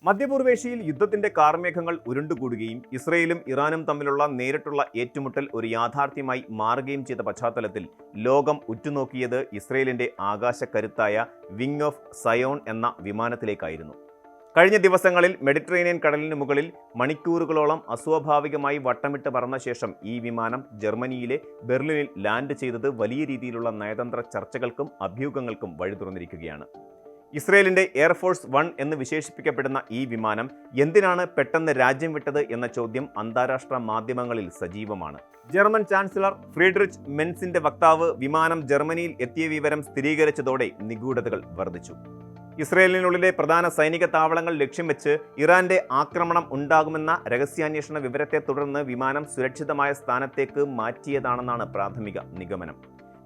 മധ്യപൂർവേഷ്യയിൽ യുദ്ധത്തിന്റെ കാർമേഘങ്ങൾ ഉരുണ്ടുകൂടുകയും ഇസ്രയേലും ഇറാനും തമ്മിലുള്ള നേരിട്ടുള്ള ഏറ്റുമുട്ടൽ ഒരു യാഥാർത്ഥ്യമായി മാറുകയും ചെയ്ത പശ്ചാത്തലത്തിൽ ലോകം ഉറ്റുനോക്കിയത് ഇസ്രയേലിന്റെ ആകാശക്കരുത്തായ വിങ് ഓഫ് സയോൺ എന്ന വിമാനത്തിലേക്കായിരുന്നു. കഴിഞ്ഞ ദിവസങ്ങളിൽ മെഡിറ്ററേനിയൻ കടലിന് മുകളിൽ മണിക്കൂറുകളോളം അസ്വാഭാവികമായി വട്ടമിട്ട് പറന്ന ശേഷം ഈ വിമാനം ജർമ്മനിയിലെ ബെർലിനിൽ ലാൻഡ് ചെയ്തത് വലിയ രീതിയിലുള്ള നയതന്ത്ര ചർച്ചകൾക്കും അഭ്യൂഹങ്ങൾക്കും വഴി തുറന്നിരിക്കുകയാണ്. ഇസ്രയേലിന്റെ എയർഫോഴ്സ് 1 എന്ന് വിശേഷിപ്പിക്കപ്പെടുന്ന ഈ വിമാനം എന്തിനാണ് പെട്ടെന്ന് രാജ്യം വിട്ടത് എന്ന ചോദ്യം അന്താരാഷ്ട്ര മാധ്യമങ്ങളിൽ സജീവമാണ്. ജർമ്മൻ ചാൻസലർ ഫ്രീഡ്രിച്ച് മെൻസിന്റെ വക്താവ് വിമാനം ജർമ്മനിയിൽ എത്തിയ വിവരം സ്ഥിരീകരിച്ചതോടെ നിഗൂഢതകൾ വർദ്ധിച്ചു. ഇസ്രയേലിനുള്ളിലെ പ്രധാന സൈനിക താവളങ്ങൾ ലക്ഷ്യം വെച്ച് ഇറാന്റെ ആക്രമണം ഉണ്ടാകുമെന്ന രഹസ്യാന്വേഷണ വിവരത്തെ തുടർന്ന് വിമാനം സുരക്ഷിതമായ സ്ഥാനത്തേക്ക് മാറ്റിയതാണെന്നാണ് പ്രാഥമിക നിഗമനം.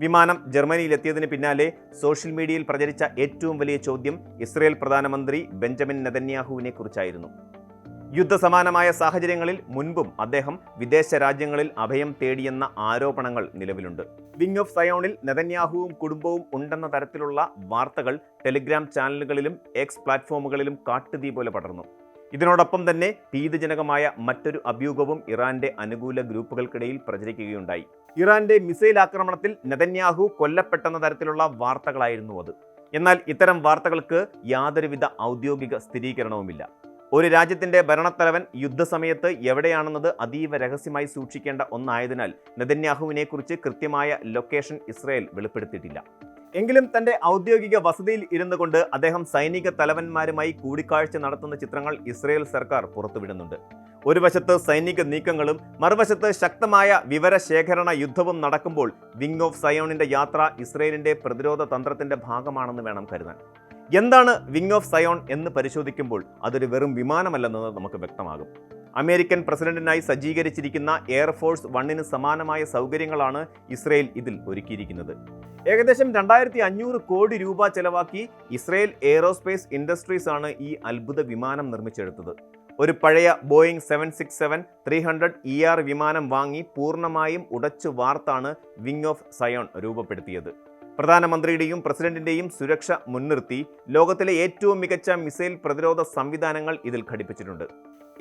വിമാനം ജർമ്മനിയിലെത്തിയതിന് പിന്നാലെ സോഷ്യൽ മീഡിയയിൽ പ്രചരിച്ച ഏറ്റവും വലിയ ചോദ്യം ഇസ്രയേൽ പ്രധാനമന്ത്രി ബെഞ്ചമിൻ നെതന്യാഹുവിനെ കുറിച്ചായിരുന്നു. യുദ്ധസമാനമായ സാഹചര്യങ്ങളിൽ മുൻപും അദ്ദേഹം വിദേശ രാജ്യങ്ങളിൽ അഭയം തേടിയെന്ന ആരോപണങ്ങൾ നിലവിലുണ്ട്. വിങ് ഓഫ് സയോണിൽ നെതന്യാഹുവും കുടുംബവും ഉണ്ടെന്ന തരത്തിലുള്ള വാർത്തകൾ ടെലിഗ്രാം ചാനലുകളിലും എക്സ് പ്ലാറ്റ്ഫോമുകളിലും കാട്ടുതീ പോലെ പടർന്നു. ഇതിനോടൊപ്പം തന്നെ ഭീതിജനകമായ മറ്റൊരു അഭ്യൂഹവും ഇറാന്റെ അനുകൂല ഗ്രൂപ്പുകൾക്കിടയിൽ പ്രചരിക്കുകയുണ്ടായി. ഇറാന്റെ മിസൈൽ ആക്രമണത്തിൽ നെതന്യാഹു കൊല്ലപ്പെട്ടെന്ന തരത്തിലുള്ള വാർത്തകളായിരുന്നു അത്. എന്നാൽ ഇത്തരം വാർത്തകൾക്ക് യാതൊരുവിധ ഔദ്യോഗിക സ്ഥിരീകരണവുമില്ല. ഒരു രാജ്യത്തിന്റെ ഭരണത്തലവൻ യുദ്ധസമയത്ത് എവിടെയാണെന്നത് അതീവ രഹസ്യമായി സൂക്ഷിക്കേണ്ട ഒന്നായതിനാൽ നെതന്യാഹുവിനെക്കുറിച്ച് കൃത്യമായ ലൊക്കേഷൻ ഇസ്രയേൽ വെളിപ്പെടുത്തിയിട്ടില്ല. എങ്കിലും തന്റെ ഔദ്യോഗിക വസതിയിൽ ഇരുന്നു കൊണ്ട് അദ്ദേഹം സൈനിക തലവന്മാരുമായി കൂടിക്കാഴ്ച നടത്തുന്ന ചിത്രങ്ങൾ ഇസ്രയേൽ സർക്കാർ പുറത്തുവിടുന്നുണ്ട്. ഒരു വശത്ത് സൈനിക നീക്കങ്ങളും മറുവശത്ത് ശക്തമായ വിവരശേഖരണ യുദ്ധവും നടക്കുമ്പോൾ വിങ് ഓഫ് സയോണിന്റെ യാത്ര ഇസ്രയേലിന്റെ പ്രതിരോധ തന്ത്രത്തിന്റെ ഭാഗമാണെന്ന് വേണം കരുതാൻ. എന്താണ് വിങ് ഓഫ് സയോൺ എന്ന് പരിശോധിക്കുമ്പോൾ അതൊരു വെറും വിമാനമല്ലെന്നത് നമുക്ക് വ്യക്തമാകും. അമേരിക്കൻ പ്രസിഡന്റിനായി സജ്ജീകരിച്ചിരിക്കുന്ന എയർഫോഴ്സ് 1 സമാനമായ സൗകര്യങ്ങളാണ് ഇസ്രയേൽ ഇതിൽ ഒരുക്കിയിരിക്കുന്നത്. ഏകദേശം 2500 കോടി രൂപ ചെലവാക്കി ഇസ്രയേൽ എയ്റോസ്പേസ് ഇൻഡസ്ട്രീസ് ആണ് ഈ അത്ഭുത വിമാനം നിർമ്മിച്ചെടുത്തത്. ഒരു പഴയ ബോയിങ് 767-300ER വിമാനം വാങ്ങി പൂർണ്ണമായും ഉടച്ചു വാർത്താണ് വിങ് ഓഫ് സയോൺ രൂപപ്പെടുത്തിയത്. പ്രധാനമന്ത്രിയുടെയും പ്രസിഡന്റിന്റെയും സുരക്ഷ മുൻനിർത്തി ലോകത്തിലെ ഏറ്റവും മികച്ച മിസൈൽ പ്രതിരോധ സംവിധാനങ്ങൾ ഇതിൽ ഘടിപ്പിച്ചിട്ടുണ്ട്.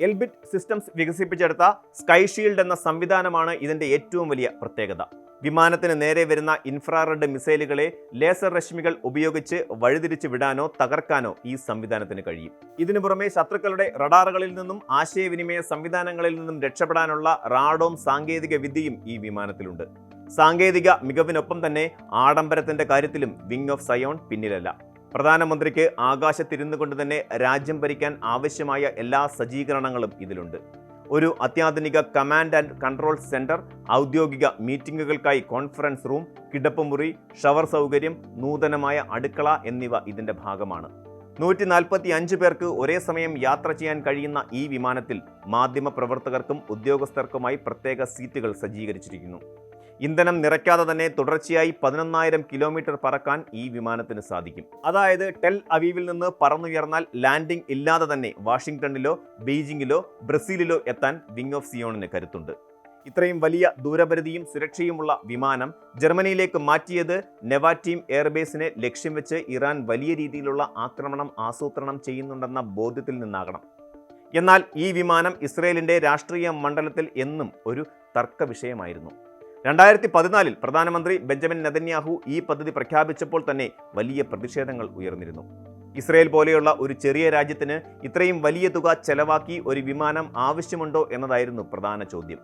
എൽബിറ്റ് സിസ്റ്റംസ് വികസിപ്പിച്ചെടുത്ത സ്കൈ ഷീൽഡ് എന്ന സംവിധാനമാണ് ഇതിന്റെ ഏറ്റവും വലിയ പ്രത്യേകത. വിമാനത്തിന് നേരെ വരുന്ന ഇൻഫ്രാറെഡ് മിസൈലുകളെ ലേസർ രശ്മികൾ ഉപയോഗിച്ച് വഴിതിരിച്ചു വിടാനോ തകർക്കാനോ ഈ സംവിധാനത്തിന് കഴിയും. ഇതിനു പുറമെ ശത്രുക്കളുടെ റഡാറുകളിൽ നിന്നും ആശയവിനിമയ സംവിധാനങ്ങളിൽ നിന്നും രക്ഷപ്പെടാനുള്ള റാഡോം സാങ്കേതിക വിദ്യയും ഈ വിമാനത്തിലുണ്ട്. സാങ്കേതിക മികവിനൊപ്പം തന്നെ ആഡംബരത്തിന്റെ കാര്യത്തിലും വിങ് ഓഫ് സയോൺ പിന്നിലല്ല. പ്രധാനമന്ത്രിക്ക് ആകാശത്തിരുന്നു കൊണ്ട് തന്നെ രാജ്യം ഭരിക്കാൻ ആവശ്യമായ എല്ലാ സജ്ജീകരണങ്ങളും ഇതിലുണ്ട്. ഒരു അത്യാധുനിക കമാൻഡ് ആൻഡ് കൺട്രോൾ സെന്റർ, ഔദ്യോഗിക മീറ്റിംഗുകൾക്കായി കോൺഫറൻസ് റൂം, കിടപ്പുമുറി, ഷവർ സൗകര്യം, നൂതനമായ അടുക്കള എന്നിവ ഇതിന്റെ ഭാഗമാണ്. 145 പേർക്ക് ഒരേ സമയം യാത്ര ചെയ്യാൻ കഴിയുന്ന ഈ വിമാനത്തിൽ മാധ്യമപ്രവർത്തകർക്കും ഉദ്യോഗസ്ഥർക്കുമായി പ്രത്യേക സീറ്റുകൾ സജ്ജീകരിച്ചിരിക്കുന്നു. ഇന്ധനം നിറയ്ക്കാതെ തന്നെ തുടർച്ചയായി 11,000 കിലോമീറ്റർ പറക്കാൻ ഈ വിമാനത്തിന് സാധിക്കും. അതായത് ടെൽ അവീവിൽ നിന്ന് പറന്നുയർന്നാൽ ലാൻഡിംഗ് ഇല്ലാതെ തന്നെ വാഷിംഗ്ടണിലോ ബെയ്ജിങ്ങിലോ ബ്രസീലിലോ എത്താൻ വിങ് ഓഫ് സിയോണിന് കരുത്തുണ്ട്. ഇത്രയും വലിയ ദൂരപരിധിയും സുരക്ഷയുമുള്ള വിമാനം ജർമ്മനിയിലേക്ക് മാറ്റിയത് നെവാറ്റീം എയർബേസിനെ ലക്ഷ്യം വെച്ച് ഇറാൻ വലിയ രീതിയിലുള്ള ആക്രമണം ആസൂത്രണം ചെയ്യുന്നുണ്ടെന്ന ബോധ്യത്തിൽ നിന്നാകണം. എന്നാൽ ഈ വിമാനം ഇസ്രയേലിന്റെ രാഷ്ട്രീയ മണ്ഡലത്തിൽ എന്നും ഒരു തർക്ക വിഷയമായിരുന്നു. 2014 പ്രധാനമന്ത്രി ബെഞ്ചമിൻ നെതന്യാഹു ഈ പദ്ധതി പ്രഖ്യാപിച്ചപ്പോൾ തന്നെ വലിയ പ്രതിഷേധങ്ങൾ ഉയർന്നിരുന്നു. ഇസ്രയേൽ പോലെയുള്ള ഒരു ചെറിയ രാജ്യത്തിന് ഇത്രയും വലിയ തുക ചെലവാക്കി ഒരു വിമാനം ആവശ്യമുണ്ടോ എന്നതായിരുന്നു പ്രധാന ചോദ്യം.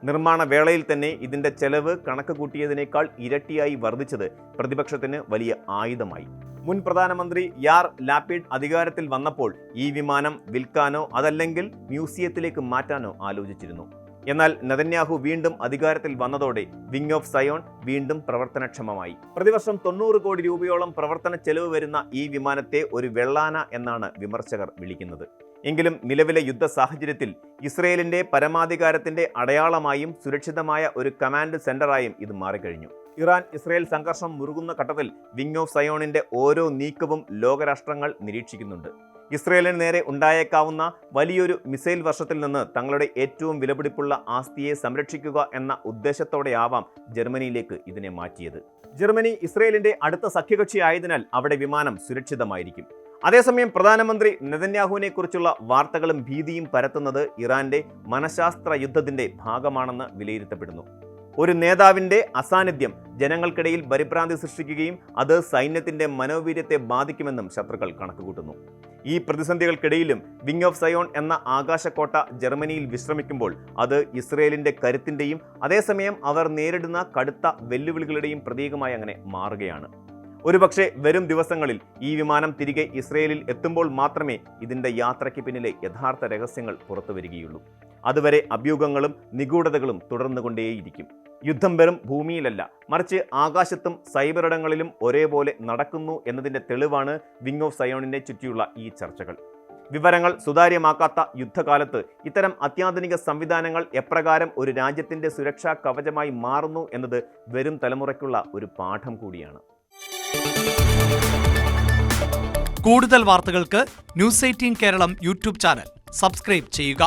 നിർമ്മാണ വേളയിൽ തന്നെ ഇതിന്റെ ചെലവ് കണക്ക് കൂട്ടിയതിനേക്കാൾ ഇരട്ടിയായി വർദ്ധിച്ചത് പ്രതിപക്ഷത്തിന് വലിയ ആയുധമായി. മുൻ പ്രധാനമന്ത്രി യാർ ലാപിഡ് അധികാരത്തിൽ വന്നപ്പോൾ ഈ വിമാനം വിൽക്കാനോ അതല്ലെങ്കിൽ മ്യൂസിയത്തിലേക്ക് മാറ്റാനോ ആലോചിച്ചിരുന്നു. എന്നാൽ നെതന്യാഹു വീണ്ടും അധികാരത്തിൽ വന്നതോടെ വിങ് ഓഫ് സയോൺ വീണ്ടും പ്രവർത്തനക്ഷമമായി. പ്രതിവർഷം 90 കോടി രൂപയോളം പ്രവർത്തന ചെലവ് വരുന്ന ഈ വിമാനത്തെ ഒരു വെള്ളാന എന്നാണ് വിമർശകർ വിളിക്കുന്നത്. എങ്കിലും നിലവിലെ യുദ്ധ സാഹചര്യത്തിൽ ഇസ്രയേലിന്റെ പരമാധികാരത്തിന്റെ അടയാളമായും സുരക്ഷിതമായ ഒരു കമാൻഡ് സെന്ററായും ഇത് മാറിക്കഴിഞ്ഞു. ഇറാൻ ഇസ്രയേൽ സംഘർഷം മുറുകുന്ന ഘട്ടത്തിൽ വിങ് ഓഫ് സയോണിന്റെ ഓരോ നീക്കവും ലോകരാഷ്ട്രങ്ങൾ നിരീക്ഷിക്കുന്നുണ്ട്. ഇസ്രയേലിന് നേരെ ഉണ്ടായേക്കാവുന്ന വലിയൊരു മിസൈൽ വർഷത്തിൽ നിന്ന് തങ്ങളുടെ ഏറ്റവും വിലപിടിപ്പുള്ള ആസ്തിയെ സംരക്ഷിക്കുക എന്ന ഉദ്ദേശത്തോടെയാവാം ജർമ്മനിയിലേക്ക് ഇതിനെ മാറ്റിയത്. ജർമ്മനി ഇസ്രയേലിന്റെ അടുത്ത സഖ്യകക്ഷി ആയതിനാൽ അവിടെ വിമാനം സുരക്ഷിതമായിരിക്കും. അതേസമയം പ്രധാനമന്ത്രി നെതന്യാഹുവിനെ കുറിച്ചുള്ള വാർത്തകളും ഭീതിയും പരത്തുന്നത് ഇറാന്റെ മനഃശാസ്ത്ര യുദ്ധത്തിന്റെ ഭാഗമാണെന്ന് വിലയിരുത്തപ്പെടുന്നു. ഒരു നേതാവിന്റെ അസാന്നിധ്യം ജനങ്ങൾക്കിടയിൽ പരിഭ്രാന്തി സൃഷ്ടിക്കുകയും അത് സൈന്യത്തിന്റെ മനോവീര്യത്തെ ബാധിക്കുമെന്നും ശത്രുക്കൾ കണക്കുകൂട്ടുന്നു. ഈ പ്രതിസന്ധികൾക്കിടയിലും വിങ് ഓഫ് സയോൺ എന്ന ആകാശക്കോട്ട ജർമ്മനിയിൽ വിശ്രമിക്കുമ്പോൾ അത് ഇസ്രയേലിന്റെ കരുത്തിന്റെയും അതേസമയം അവർ നേരിടുന്ന കടുത്ത വെല്ലുവിളികളുടെയും പ്രതീകമായി അങ്ങനെ മാറുകയാണ്. ഒരുപക്ഷെ വരും ദിവസങ്ങളിൽ ഈ വിമാനം തിരികെ ഇസ്രയേലിൽ എത്തുമ്പോൾ മാത്രമേ ഇതിന്റെ യാത്രയ്ക്ക് പിന്നിലെ യഥാർത്ഥ രഹസ്യങ്ങൾ പുറത്തു വരികയുള്ളൂ. അതുവരെ അഭ്യൂഹങ്ങളും നിഗൂഢതകളും തുടർന്നുകൊണ്ടേയിരിക്കും. യുദ്ധം വെറും ഭൂമിയിലല്ല, മറിച്ച് ആകാശത്തും സൈബറിടങ്ങളിലും ഒരേപോലെ നടക്കുന്നു എന്നതിന്റെ തെളിവാണ് വിങ് ഓഫ് സയോണിനെ ചുറ്റിയുള്ള ഈ ചർച്ചകൾ. വിവരങ്ങൾ സുതാര്യമാക്കാത്ത യുദ്ധകാലത്ത് ഇത്തരം അത്യാധുനിക സംവിധാനങ്ങൾ എപ്രകാരം ഒരു രാജ്യത്തിന്റെ സുരക്ഷാ കവചമായി മാറുന്നു എന്നത് വരും തലമുറയ്ക്കുള്ള ഒരു പാഠം കൂടിയാണ്. കൂടുതൽ വാർത്തകൾക്ക് news 18 Keralam YouTube channel subscribe ചെയ്യുക.